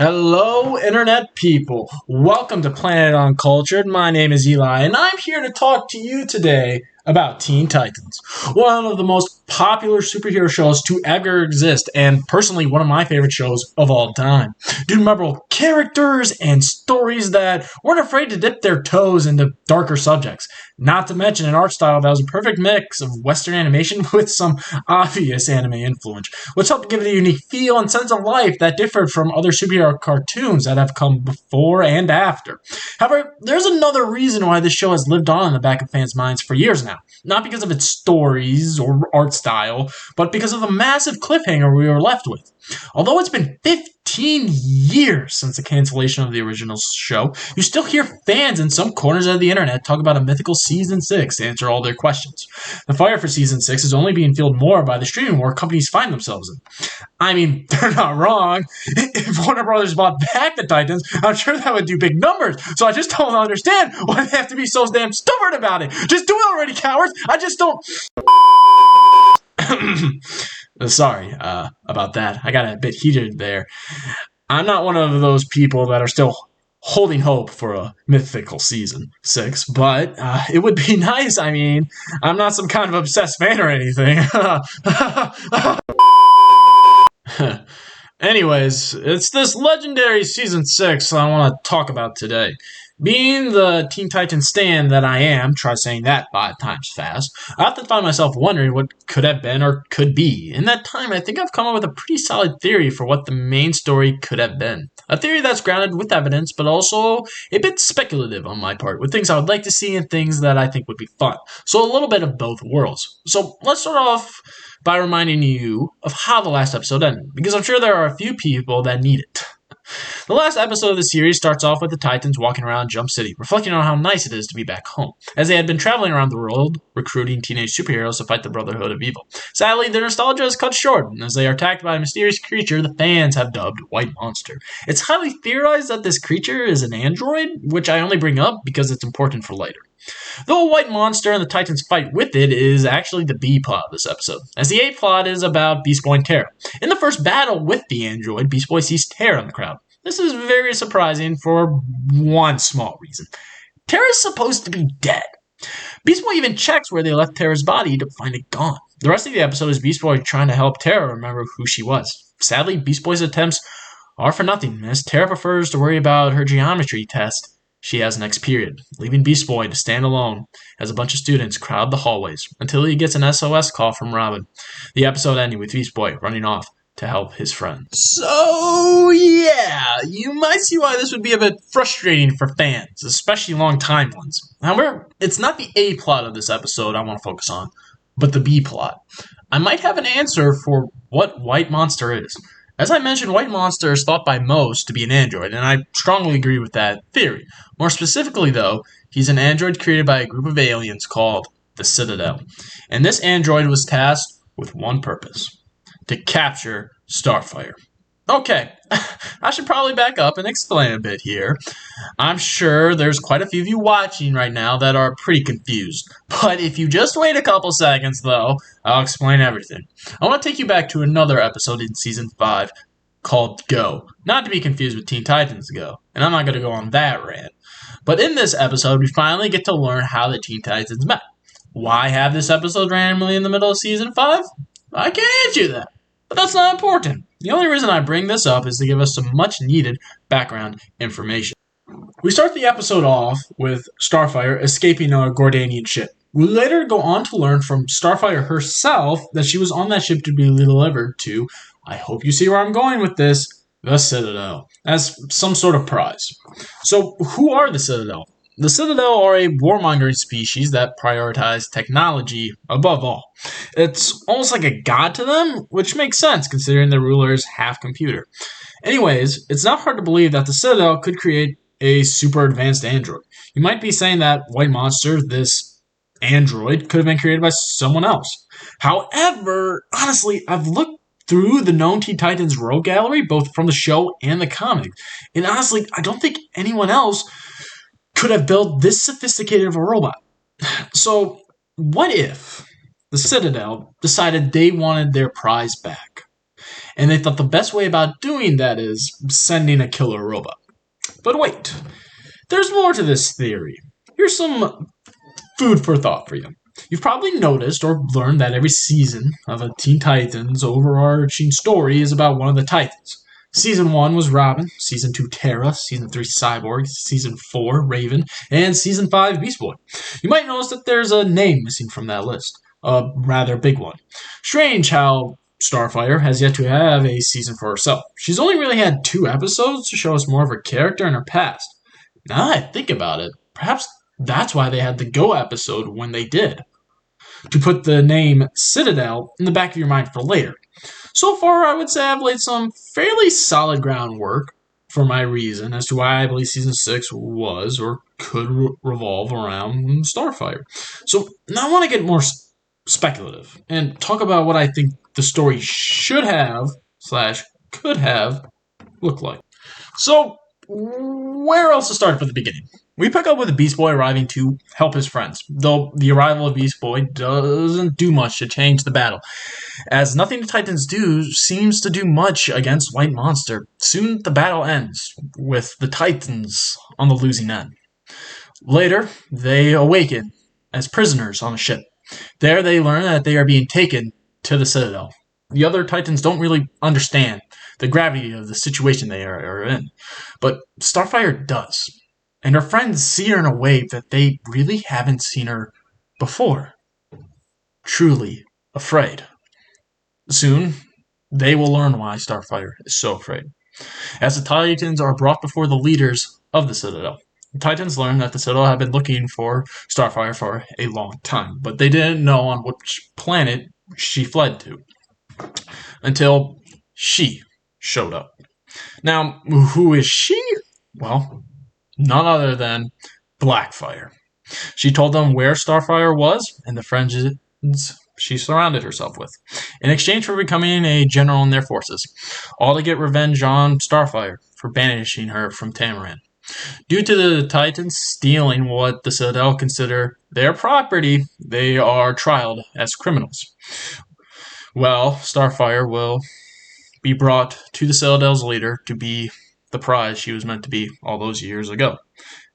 Hello, Internet people. Welcome to Planet Uncultured. My name is Eli, and I'm here to talk to you today about Teen Titans, one of the most popular superhero shows to ever exist, and personally one of my favorite shows of all time. Due to memorable characters and stories that weren't afraid to dip their toes into darker subjects, not to mention an art style that was a perfect mix of Western animation with some obvious anime influence, which helped give it a unique feel and sense of life that differed from other superhero cartoons that have come before and after. However, there's another reason why this show has lived on in the back of fans' minds for years now. Not because of its stories or art style, but because of the massive cliffhanger we were left with. Although it's been 15 years since the cancellation of the original show, you still hear fans in some corners of the internet talk about a mythical Season 6 to answer all their questions. The fire for Season 6 is only being fueled more by the streaming war companies find themselves in. I mean, they're not wrong. If Warner Brothers bought back the Titans, I'm sure that would do big numbers. So I just don't understand why they have to be so damn stubborn about it. Just do it already, cowards. I just don't... Sorry about that. I got a bit heated there. I'm not one of those people that are still holding hope for a mythical Season 6, but it would be nice. I mean, I'm not some kind of obsessed fan or anything. Anyways, it's this legendary Season 6 I want to talk about today. Being the Teen Titans stan that I am, try saying that 5 times fast, I often find myself wondering what could have been or could be. In that time, I think I've come up with a pretty solid theory for what the main story could have been. A theory that's grounded with evidence, but also a bit speculative on my part, with things I would like to see and things that I think would be fun. So a little bit of both worlds. So let's start off by reminding you of how the last episode ended, because I'm sure there are a few people that need it. The last episode of the series starts off with the Titans walking around Jump City, reflecting on how nice it is to be back home, as they had been traveling around the world, recruiting teenage superheroes to fight the Brotherhood of Evil. Sadly, their nostalgia is cut short, as they are attacked by a mysterious creature the fans have dubbed White Monster. It's highly theorized that this creature is an android, which I only bring up because it's important for later. Though White Monster and the Titans fight with it is actually the B plot of this episode, as the A plot is about Beast Boy and Terra. In the first battle with the android, Beast Boy sees Terra in the crowd. This is very surprising for one small reason. Terra's supposed to be dead. Beast Boy even checks where they left Terra's body to find it gone. The rest of the episode is Beast Boy trying to help Terra remember who she was. Sadly, Beast Boy's attempts are for nothing, as Terra prefers to worry about her geometry test she has next period, leaving Beast Boy to stand alone as a bunch of students crowd the hallways until he gets an SOS call from Robin. The episode ending with Beast Boy running off to help his friend. So, yeah, you might see why this would be a bit frustrating for fans, especially long-time ones. However, it's not the A plot of this episode I want to focus on, but the B plot. I might have an answer for what White Monster is. As I mentioned, White Monster is thought by most to be an android, and I strongly agree with that theory. More specifically, though, he's an android created by a group of aliens called the Citadel. And this android was tasked with one purpose: to capture Starfire. Okay, I should probably back up and explain a bit here. I'm sure there's quite a few of you watching right now that are pretty confused. But if you just wait a couple seconds, though, I'll explain everything. I want to take you back to another episode in Season 5 called Go. Not to be confused with Teen Titans Go. And I'm not going to go on that rant. But in this episode, we finally get to learn how the Teen Titans met. Why have this episode randomly in the middle of Season 5? I can't answer you that. But that's not important. The only reason I bring this up is to give us some much needed background information. We start the episode off with Starfire escaping a Gordanian ship. We later go on to learn from Starfire herself that she was on that ship to be delivered to, I hope you see where I'm going with this, the Citadel, as some sort of prize. So who are the Citadel? The Citadel are a warmongering species that prioritize technology above all. It's almost like a god to them, which makes sense considering their ruler is half computer. Anyways, it's not hard to believe that the Citadel could create a super advanced android. You might be saying that White Monster, this android, could have been created by someone else. However, honestly, I've looked through the known Teen Titans rogue gallery, both from the show and the comic, and honestly, I don't think anyone else could have built this sophisticated of a robot. So, what if the Citadel decided they wanted their prize back? and they thought the best way about doing that is sending a killer robot. But wait, there's more to this theory. Here's some food for thought for you. You've probably noticed or learned that every season of a Teen Titans overarching story is about one of the Titans. Season 1 was Robin, Season 2 Terra, Season 3 Cyborg, Season 4 Raven, and Season 5 Beast Boy. You might notice that there's a name missing from that list, a rather big one. Strange how Starfire has yet to have a season for herself. She's only really had 2 episodes to show us more of her character and her past. Now that I think about it, perhaps that's why they had the Go episode when they did, to put the name Citadel in the back of your mind for later. So far, I would say I've laid some fairly solid groundwork for my reason as to why I believe Season 6 was or could revolve around Starfire. So now I want to get more speculative and talk about what I think the story should have / could have looked like. So, where else to start from the beginning? We pick up with Beast Boy arriving to help his friends, though the arrival of Beast Boy doesn't do much to change the battle, as nothing the Titans do seems to do much against White Monster. Soon the battle ends, with the Titans on the losing end. Later, they awaken as prisoners on a ship. There they learn that they are being taken to the Citadel. The other Titans don't really understand the gravity of the situation they are in, but Starfire does. And her friends see her in a way that they really haven't seen her before. Truly afraid. Soon, they will learn why Starfire is so afraid. As the Titans are brought before the leaders of the Citadel, the Titans learn that the Citadel have been looking for Starfire for a long time, but they didn't know on which planet she fled to, until she showed up. Now, who is she? Well, none other than Blackfire. She told them where Starfire was and the friends she surrounded herself with, in exchange for becoming a general in their forces, all to get revenge on Starfire for banishing her from Tamaran. Due to the Titans stealing what the Citadel consider their property, they are trialed as criminals. Well, Starfire will be brought to the Citadel's leader to be the prize she was meant to be all those years ago.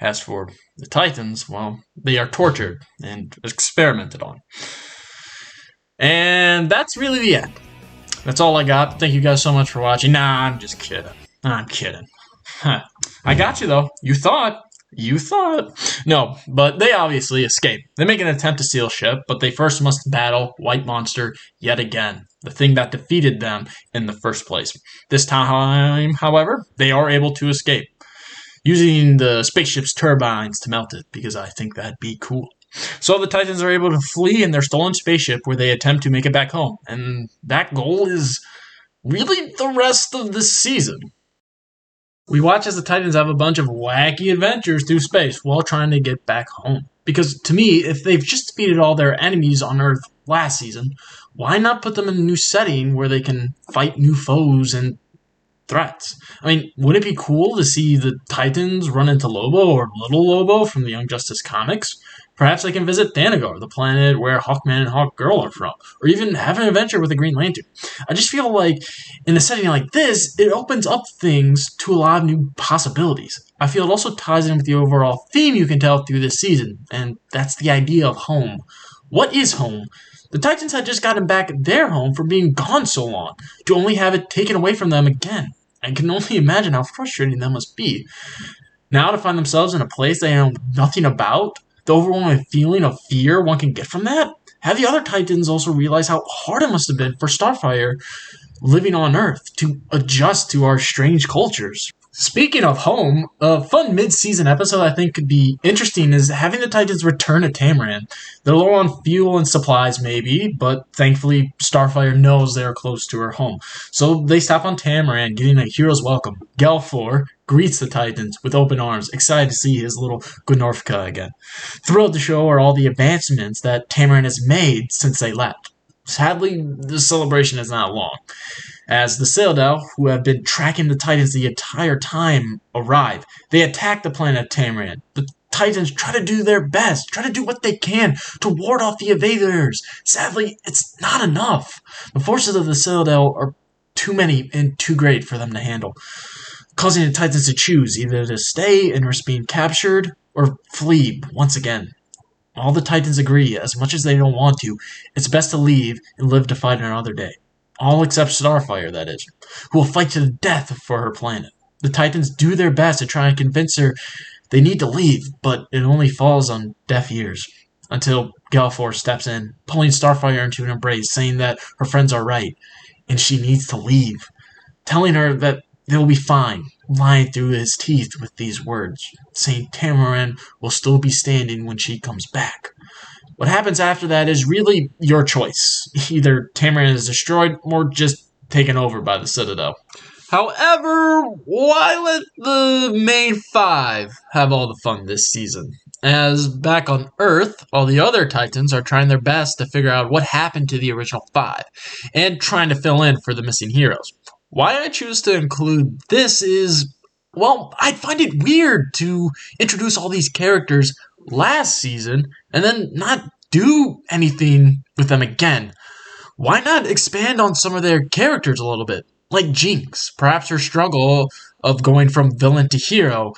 As for the Titans, well, they are tortured and experimented on. And that's really the end. That's all I got. Thank you guys so much for watching. Nah, I'm just kidding. I'm kidding. I got you, though. You thought. No, but they obviously escape. They make an attempt to steal a ship, but they first must battle White Monster yet again, the thing that defeated them in the first place. This time, however, they are able to escape, using the spaceship's turbines to melt it, because I think that'd be cool. So the Titans are able to flee in their stolen spaceship, where they attempt to make it back home, and that goal is really the rest of this season. We watch as the Titans have a bunch of wacky adventures through space while trying to get back home. Because to me, if they've just defeated all their enemies on Earth last season, why not put them in a new setting where they can fight new foes and threats? I mean, wouldn't it be cool to see the Titans run into Lobo or Little Lobo from the Young Justice comics? Perhaps they can visit Thanagar, the planet where Hawkman and Hawkgirl are from, or even have an adventure with the Green Lantern. I just feel like in a setting like this, it opens up things to a lot of new possibilities. I feel it also ties in with the overall theme you can tell through this season, and that's the idea of home. What is home? The Titans had just gotten back their home for being gone so long, to only have it taken away from them again. I can only imagine how frustrating that must be. Now to find themselves in a place they know nothing about, the overwhelming feeling of fear one can get from that? Have the other Titans also realized how hard it must have been for Starfire living on Earth to adjust to our strange cultures? Speaking of home, a fun mid-season episode I think could be interesting is having the Titans return to Tamaran. They're low on fuel and supplies maybe, but thankfully Starfire knows they're close to her home. So they stop on Tamaran, getting a hero's welcome. Gelfor greets the Titans with open arms, excited to see his little Gnorfka again. Thrilled to show her all the advancements that Tamaran has made since they left. Sadly, the celebration is not long, as the Citadel, who have been tracking the Titans the entire time, arrive. They attack the planet Tamaran. The Titans try to do their best, try to do what they can to ward off the invaders. Sadly, it's not enough. The forces of the Citadel are too many and too great for them to handle, causing the Titans to choose either to stay and risk being captured or flee once again. All the Titans agree, as much as they don't want to, it's best to leave and live to fight another day. All except Starfire, that is, who will fight to the death for her planet. The Titans do their best to try and convince her they need to leave, but it only falls on deaf ears. Until Galeforce steps in, pulling Starfire into an embrace, saying that her friends are right, and she needs to leave. Telling her that they'll be fine, lying through his teeth with these words, saying Tamaran will still be standing when she comes back. What happens after that is really your choice. Either Tamaran is destroyed or just taken over by the Citadel. However, why let the main five have all the fun this season? As back on Earth, all the other Titans are trying their best to figure out what happened to the original five, and trying to fill in for the missing heroes. Why I choose to include this is, well, I find it weird to introduce all these characters last season and then not do anything with them again. Why not expand on some of their characters a little bit? Like Jinx, perhaps her struggle of going from villain to hero,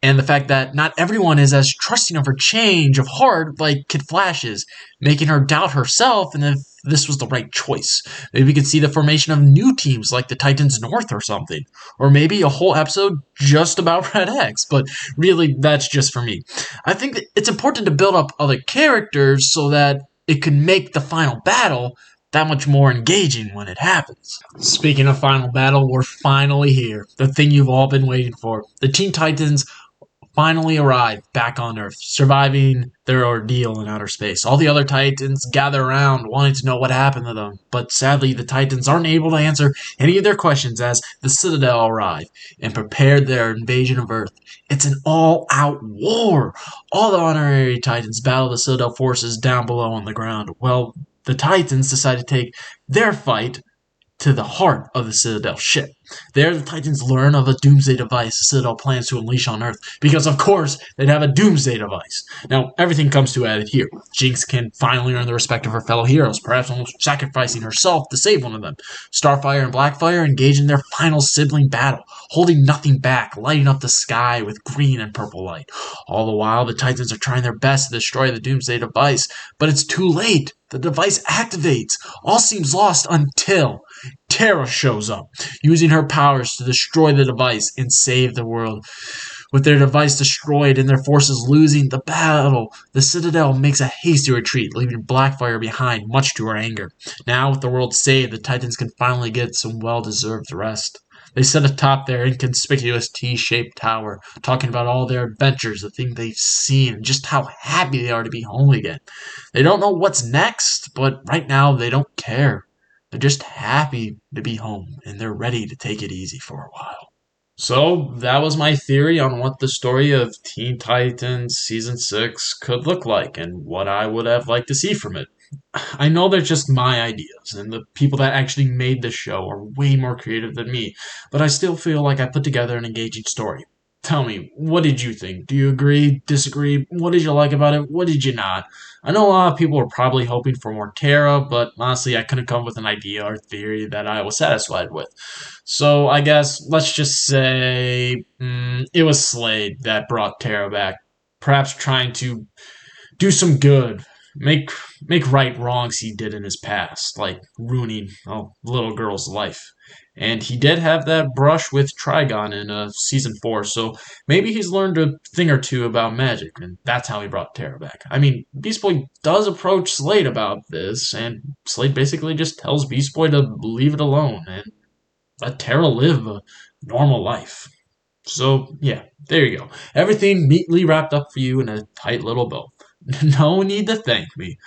and the fact that not everyone is as trusting of her change of heart like Kid Flash is, making her doubt herself and if this was the right choice. Maybe we could see the formation of new teams like the Titans North or something. Or maybe a whole episode just about Red X, but really that's just for me. I think that it's important to build up other characters so that it can make the final battle that much more engaging when it happens. Speaking of final battle, we're finally here. The thing you've all been waiting for. The Teen Titans finally arrive back on Earth, surviving their ordeal in outer space. All the other Titans gather around, wanting to know what happened to them, but sadly the Titans aren't able to answer any of their questions as the Citadel arrive and prepare their invasion of Earth. It's an all-out war! All the honorary Titans battle the Citadel forces down below on the ground. Well, the Titans decide to take their fight to the heart of the Citadel ship. There, the Titans learn of a doomsday device the Citadel plans to unleash on Earth, because of course they'd have a doomsday device. Now, everything comes to a head here. Jinx can finally earn the respect of her fellow heroes, perhaps almost sacrificing herself to save one of them. Starfire and Blackfire engage in their final sibling battle, holding nothing back, lighting up the sky with green and purple light. All the while, the Titans are trying their best to destroy the doomsday device, but it's too late. The device activates. All seems lost until Terra shows up, using her powers to destroy the device and save the world. With their device destroyed and their forces losing the battle, the Citadel makes a hasty retreat, leaving Blackfire behind, much to her anger. Now, with the world saved, the Titans can finally get some well-deserved rest. They sit atop their inconspicuous T-shaped tower, talking about all their adventures, the things they've seen, and just how happy they are to be home again. They don't know what's next, but right now they don't care. They're just happy to be home, and they're ready to take it easy for a while. So, that was my theory on what the story of Teen Titans Season 6 could look like, and what I would have liked to see from it. I know they're just my ideas, and the people that actually made the show are way more creative than me, but I still feel like I put together an engaging story. Tell me, what did you think? Do you agree, disagree? What did you like about it? What did you not? I know a lot of people were probably hoping for more Terra, but honestly, I couldn't come up with an idea or theory that I was satisfied with. So I guess let's just say it was Slade that brought Terra back, perhaps trying to do some good, make right wrongs he did in his past, like ruining a little girl's life. And he did have that brush with Trigon in Season 4, so maybe he's learned a thing or two about magic, and that's how he brought Terra back. I mean, Beast Boy does approach Slade about this, and Slade basically just tells Beast Boy to leave it alone and let Terra live a normal life. So, yeah, there you go. Everything neatly wrapped up for you in a tight little bow. No need to thank me.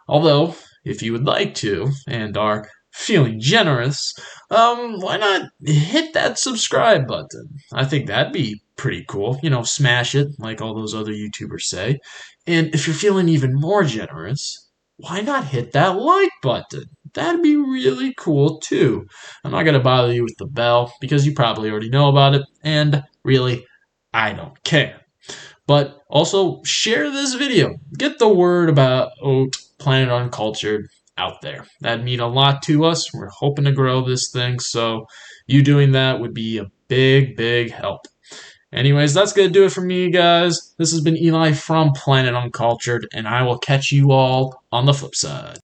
Although, if you would like to, and are feeling generous, why not hit that subscribe button? I think that'd be pretty cool. You know, smash it like all those other YouTubers say. And if you're feeling even more generous, why not hit that like button? That'd be really cool too. I'm not going to bother you with the bell because you probably already know about it, and really, I don't care. But also, share this video. Get the word about Planet Uncultured out there. That'd mean a lot to us. We're hoping to grow this thing, so you doing that would be a big, big help. Anyways, that's going to do it for me, guys. This has been Eli from Planet Uncultured, and I will catch you all on the flip side.